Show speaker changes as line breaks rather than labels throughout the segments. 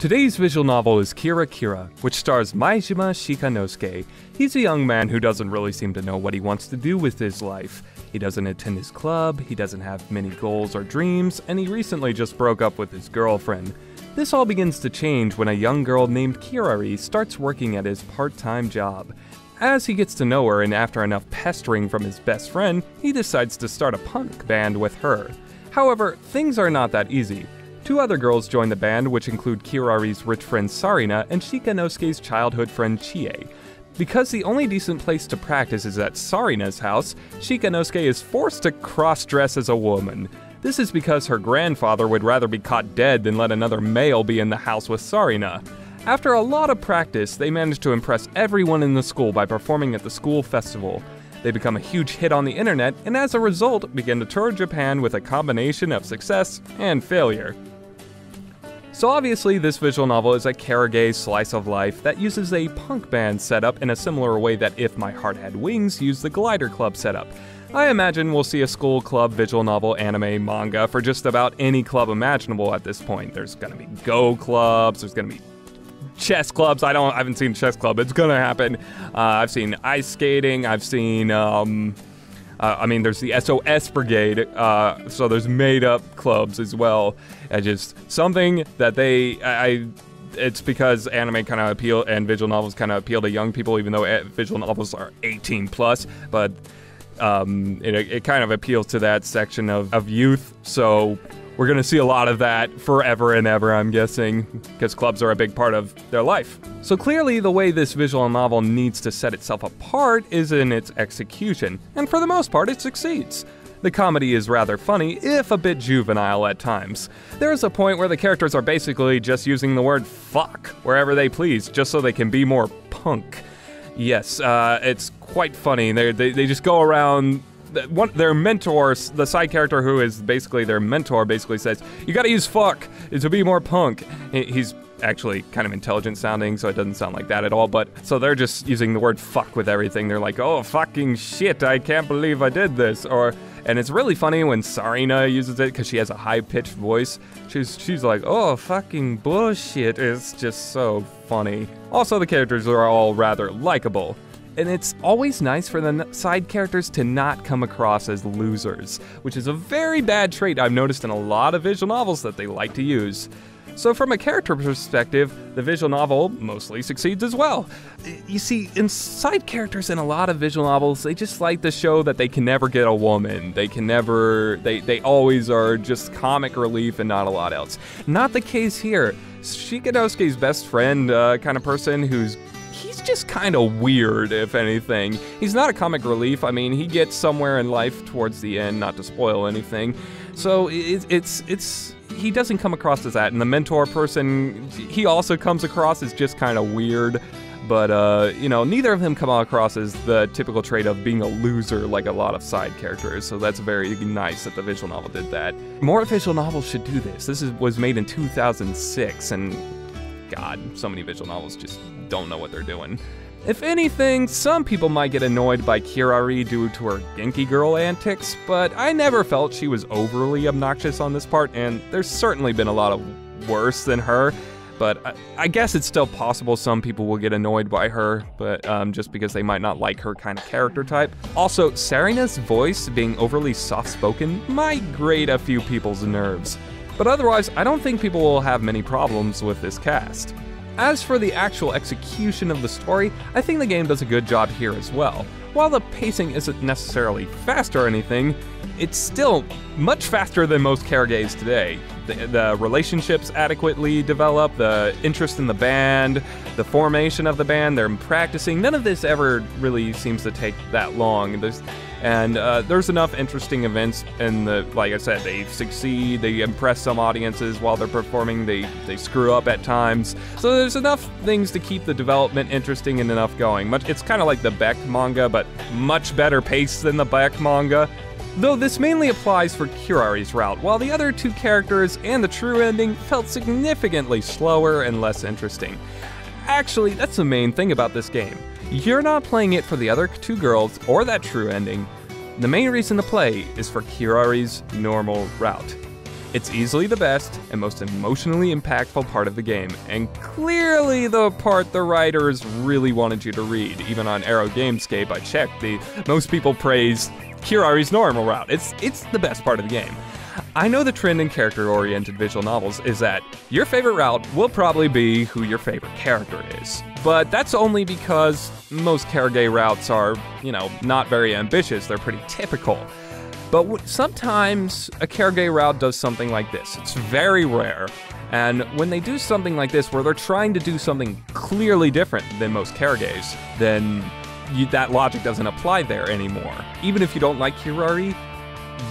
Today's visual novel is Kira Kira, which stars Maejima Shikanosuke. He's a young man who doesn't really seem to know what he wants to do with his life. He doesn't attend his club, he doesn't have many goals or dreams, and he recently just broke up with his girlfriend. This all begins to change when a young girl named Kirari starts working at his part-time job. As he gets to know her and after enough pestering from his best friend, he decides to start a punk band with her. However, things are not that easy. Two other girls join the band, which include Kirari's rich friend Sarina and Shikanosuke's childhood friend Chie. Because the only decent place to practice is at Sarina's house, Shikanosuke is forced to cross-dress as a woman. This is because her grandfather would rather be caught dead than let another male be in the house with Sarina. After a lot of practice, they manage to impress everyone in the school by performing at the school festival. They become a huge hit on the internet, and as a result, begin to tour Japan with a combination of success and failure. So obviously, this visual novel is a charage slice of life that uses a punk band setup in a similar way that If My Heart Had Wings used the Glider Club setup. I imagine we'll see a school club visual novel, anime, manga for just about any club imaginable at this point. There's gonna be Go clubs, there's gonna be chess clubs. I haven't seen chess club. It's gonna happen. I've seen ice skating. I've seen, there's the SOS Brigade. So there's made-up clubs as well. Just something that it's because anime kind of appeal and visual novels kind of appeal to young people, even though visual novels are 18 plus. But it kind of appeals to that section of youth. So we're gonna see a lot of that forever and ever, I'm guessing, because clubs are a big part of their life. So clearly the way this visual novel needs to set itself apart is in its execution, and for the most part it succeeds. The comedy is rather funny, if a bit juvenile at times. There is a point where the characters are basically just using the word fuck wherever they please, just so they can be more punk. Yes, it's quite funny. They just go around. Their mentor, the side character who is basically their mentor, basically says, "You gotta use fuck to be more punk." He's actually kind of intelligent sounding, so it doesn't sound like that at all, but so they're just using the word fuck with everything. They're like, "Oh, fucking shit, I can't believe I did this," and it's really funny when Sarina uses it because she has a high-pitched voice. She's like, "Oh, fucking bullshit." It's just so funny. Also, the characters are all rather likable. And it's always nice for the side characters to not come across as losers, which is a very bad trait I've noticed in a lot of visual novels that they like to use. So from a character perspective, the visual novel mostly succeeds as well. You see, in side characters in a lot of visual novels, they just like to show that they can never get a woman. They always are just comic relief and not a lot else. Not the case here. Shikanosuke's best friend, kind of person he's just kind of weird, if anything. He's not a comic relief. I mean, he gets somewhere in life towards the end, not to spoil anything. So he doesn't come across as that. And the mentor person, he also comes across as just kind of weird. But, neither of them come across as the typical trait of being a loser like a lot of side characters. So that's very nice that the visual novel did that. More visual novels should do this. This was made in 2006, and God, so many visual novels just don't know what they're doing. If anything, some people might get annoyed by Kirari due to her Genki girl antics, but I never felt she was overly obnoxious on this part, and there's certainly been a lot of worse than her. But I guess it's still possible some people will get annoyed by her, but just because they might not like her kind of character type. Also, Sarina's voice being overly soft-spoken might grate a few people's nerves. But otherwise, I don't think people will have many problems with this cast. As for the actual execution of the story, I think the game does a good job here as well. While the pacing isn't necessarily fast or anything, it's still much faster than most charages today. The relationships adequately develop, the interest in the band, the formation of the band, they're practicing. None of this ever really seems to take that long. There's enough interesting events, and like I said, they succeed, they impress some audiences while they're performing, they screw up at times. So there's enough things to keep the development interesting and enough going. It's kind of like the Beck manga, but much better paced than the Beck manga. Though this mainly applies for Kirari's route, while the other two characters and the true ending felt significantly slower and less interesting. Actually, that's the main thing about this game. You're not playing it for the other two girls or that true ending. The main reason to play is for Kirari's normal route. It's easily the best and most emotionally impactful part of the game, and clearly the part the writers really wanted you to read. Even on Arrow Gamescape, I checked, most people praise Kirari's normal route. It's the best part of the game. I know the trend in character-oriented visual novels is that your favorite route will probably be who your favorite character is. But that's only because most Karage routes are, not very ambitious, they're pretty typical. But sometimes a Karage route does something like this. It's very rare, and when they do something like this where they're trying to do something clearly different than most Karages, then that logic doesn't apply there anymore. Even if you don't like Kirari,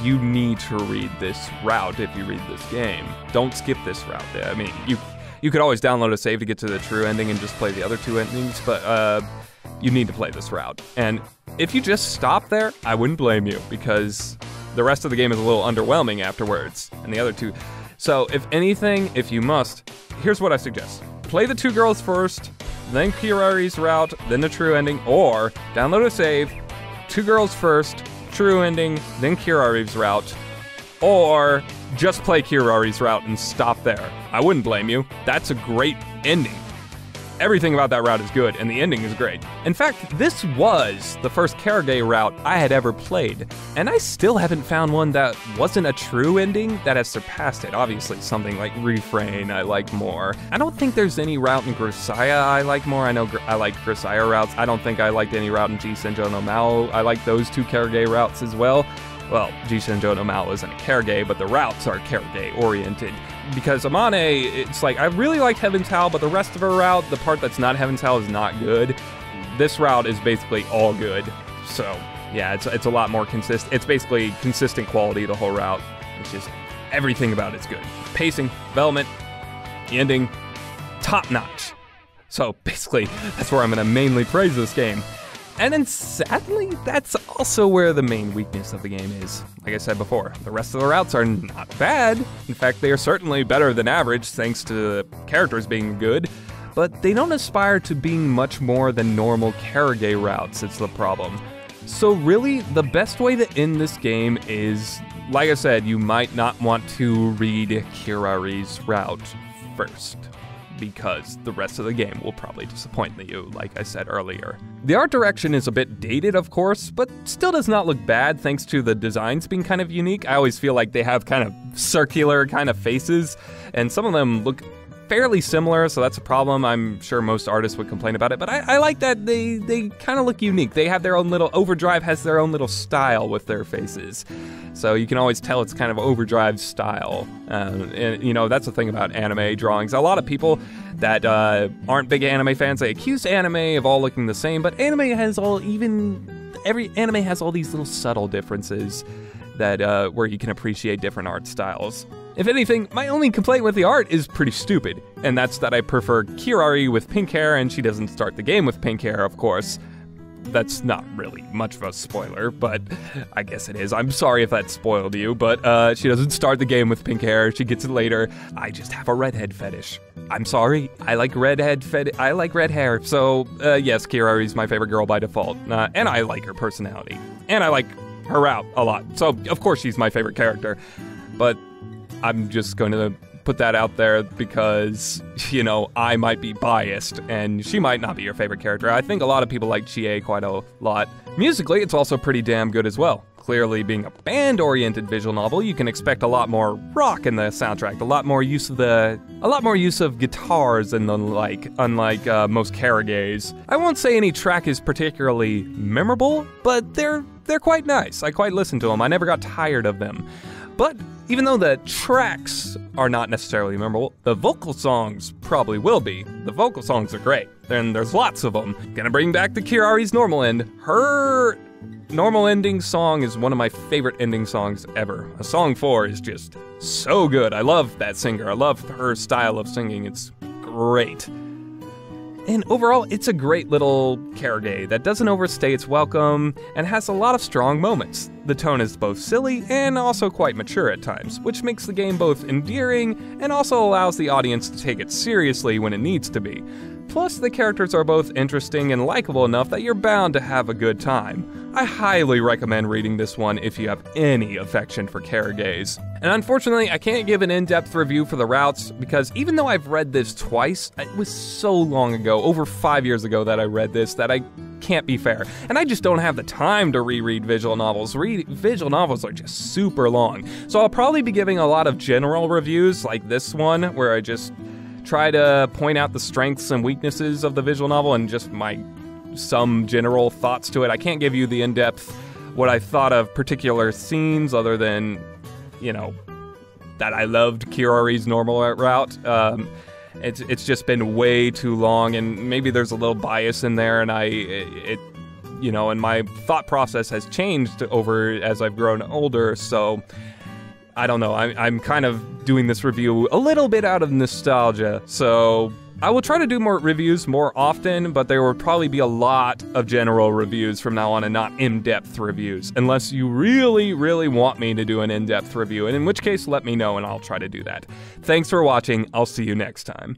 you need to read this route if you read this game. Don't skip this route. I mean, you could always download a save to get to the true ending and just play the other two endings, but you need to play this route. And if you just stop there, I wouldn't blame you, because the rest of the game is a little underwhelming afterwards, and the other two. So if anything, if you must, here's what I suggest. Play the two girls first, then Kirari's route, then the true ending, or download a save, two girls first, true ending, then Kirari's route, or just play Kirari's route and stop there. I wouldn't blame you. That's a great ending. Everything about that route is good, and the ending is great. In fact, this was the first Karage route I had ever played, and I still haven't found one that wasn't a true ending that has surpassed it. Obviously, something like Refrain I like more. I don't think there's any route in Grisaya I like more. I know I like Grisaya routes. I don't think I liked any route in Jisenjo no Mao. I like those two Karage routes as well. Well, Jisenjo no Mao isn't a Karage, but the routes are Karage-oriented. Because Amane, it's like, I really like Heaven's Howl, but the rest of her route, the part that's not Heaven's Howl, is not good. This route is basically all good. So, yeah, it's a lot more consistent. It's basically consistent quality, the whole route. It's just, everything about it's good. Pacing, development, the ending, top-notch. So, basically, that's where I'm going to mainly praise this game. And then sadly, that's also where the main weakness of the game is. Like I said before, the rest of the routes are not bad. In fact, they are certainly better than average thanks to the characters being good, but they don't aspire to being much more than normal Karage routes, it's the problem. So really, the best way to end this game is, like I said, you might not want to read Kirari's route first, because the rest of the game will probably disappoint you, like I said earlier. The art direction is a bit dated, of course, but still does not look bad thanks to the designs being kind of unique. I always feel like they have kind of circular kind of faces, and some of them look fairly similar, so that's a problem. I'm sure most artists would complain about it, but I like that they kind of look unique. They have their own little, Overdrive has their own little style with their faces. So you can always tell it's kind of Overdrive style. And that's the thing about anime drawings. A lot of people that aren't big anime fans, they accuse anime of all looking the same, but every anime has all these little subtle differences that where you can appreciate different art styles. If anything, my only complaint with the art is pretty stupid, and that's that I prefer Kirari with pink hair, and she doesn't start the game with pink hair, of course. That's not really much of a spoiler, but I guess it is. I'm sorry if that spoiled you, but she doesn't start the game with pink hair. She gets it later. I just have a redhead fetish. I'm sorry. I like red hair. So, yes, Kirari's my favorite girl by default, and I like her personality, and I like her route a lot. So, of course, she's my favorite character, but I'm just going to put that out there because, I might be biased, and she might not be your favorite character. I think a lot of people like Chie quite a lot. Musically, it's also pretty damn good as well. Clearly, being a band-oriented visual novel, you can expect a lot more rock in the soundtrack, a lot more use of guitars and the like, unlike most Karages. I won't say any track is particularly memorable, but they're quite nice. I quite listened to them. I never got tired of them. But even though the tracks are not necessarily memorable, the vocal songs probably will be. The vocal songs are great, and there's lots of them. Gonna bring back the Kirari's normal end. Her normal ending song is one of my favorite ending songs ever. A Song 4 is just so good. I love that singer. I love her style of singing. It's great. And overall, it's a great little Karage that doesn't overstay its welcome and has a lot of strong moments. The tone is both silly and also quite mature at times, which makes the game both endearing and also allows the audience to take it seriously when it needs to be. Plus, the characters are both interesting and likable enough that you're bound to have a good time. I highly recommend reading this one if you have any affection for charage. And unfortunately, I can't give an in-depth review for the routes because even though I've read this twice, it was so long ago, over 5 years ago that I read this, that I can't be fair. And I just don't have the time to reread visual novels. Visual novels are just super long. So I'll probably be giving a lot of general reviews like this one, where I just try to point out the strengths and weaknesses of the visual novel and just some general thoughts to it. I can't give you the in-depth what I thought of particular scenes other than, that I loved Kirari's normal route. It's just been way too long, and maybe there's a little bias in there, and and my thought process has changed over as I've grown older, so I don't know. I'm kind of doing this review a little bit out of nostalgia, so I will try to do more reviews more often, but there will probably be a lot of general reviews from now on and not in-depth reviews, unless you really, really want me to do an in-depth review, and in which case, let me know and I'll try to do that. Thanks for watching. I'll see you next time.